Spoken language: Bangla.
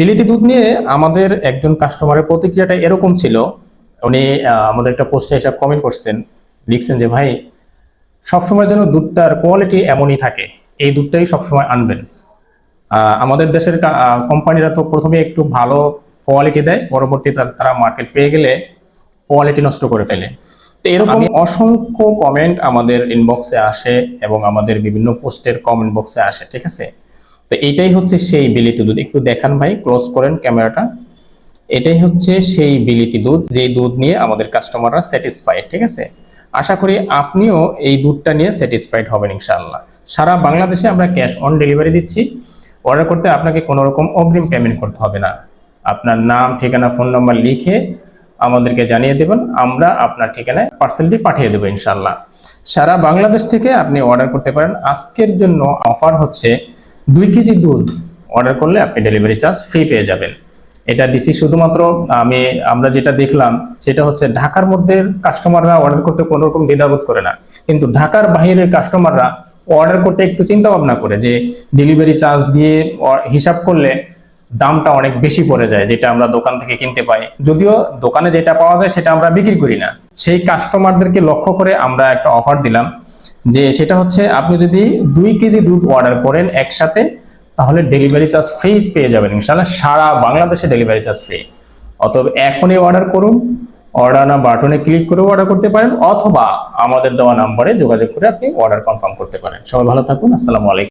বিলিতি দুধ নিয়ে আমাদের একজন কাস্টমারের প্রতিক্রিয়াটা এরকম ছিল। উনি আমাদের একটা পোস্টে এসে কমেন্ট করছেন, লিখছেন যে ভাই, সবসময় যেন দুধটার কোয়ালিটি এমনই থাকে, এই দুধটাই সবসময় আনবেন। আমাদের দেশের কোম্পানিরা তো প্রথমে একটু ভালো কোয়ালিটি দেয়, পরবর্তীতে তারা মার্কেট পেয়ে গেলে কোয়ালিটি নষ্ট করে ফেলে। তো এরকম অসংখ্য কমেন্ট আমাদের ইনবক্সে আসে এবং আমাদের বিভিন্ন পোস্টের কমেন্ট বক্সে আসে, ঠিক আছে। তো এইটাই হচ্ছে সেই বিলিতি দুধ। একটু দেখান ভাই, ক্লোজ করেন ক্যামেরাটা। এটাই হচ্ছে সেই বিলিতি দুধ, যেই দুধ নিয়ে আমাদের কাস্টমাররা স্যাটিসফাইড, ঠিক আছে। আশা করি আপনিও এই দুধটা নিয়ে স্যাটিসফাইড হবেন ইনশাআল্লাহ। সারা বাংলাদেশে আমরা ক্যাশ অন ডেলিভারি দিচ্ছি। অর্ডার করতে আপনাকে কোনো রকম অগ্রিম পেমেন্ট করতে হবে না। আপনার নাম, ঠিকানা, ফোন নাম্বার লিখে আমাদেরকে জানিয়ে দেবেন, আমরা আপনার ঠিকানায় পার্সেলটি পাঠিয়ে দেবো ইনশাআল্লাহ। সারা বাংলাদেশ থেকে আপনি অর্ডার করতে পারেন। আজকের জন্য অফার হচ্ছে 2 কেজি দুধ অর্ডার করলে আপনি ডেলিভারি চার্জ ফ্রি পেয়ে যাবেন। এটা দিছি শুধুমাত্র আমরা যেটা দেখলাম সেটা হচ্ছে ঢাকার মধ্যে কাস্টমাররা অর্ডার করতে কোনো রকম দ্বিধাবোধ করে না, কিন্তু ঢাকার বাইরের কাস্টমাররা অর্ডার করতে একটু চিন্তা ভাবনা করে, যে ডেলিভারি চার্জ দিয়ে হিসাব করলে দামটা অনেক বেশি পড়ে যায়, যেটা আমরা দোকান থেকে কিনতে পাই। যদিও দোকানে যেটা পাওয়া যায় সেটা আমরা বিক্রি করি না। সেই কাস্টমারদেরকে লক্ষ্য করে আমরা একটা অফার দিলাম, যে সেটা হচ্ছে আপনি যদি 2 কেজি দুধ অর্ডার করেন একসাথে, তাহলে ডেলিভারি চার্জ ফ্রি পেয়ে যাবেন ইনশাআল্লাহ। সারা বাংলাদেশে ডেলিভারি চার্জ ফ্রি। অতএব এখনই অর্ডার করুন। অর্ডার না বাটনে ক্লিক করে অর্ডার করতে পারেন, অথবা আমাদের দেওয়া নাম্বারে যোগাযোগ করে আপনি অর্ডার কনফার্ম করতে পারেন। সবাই ভালো থাকুন। আসসালামু আলাইকুম।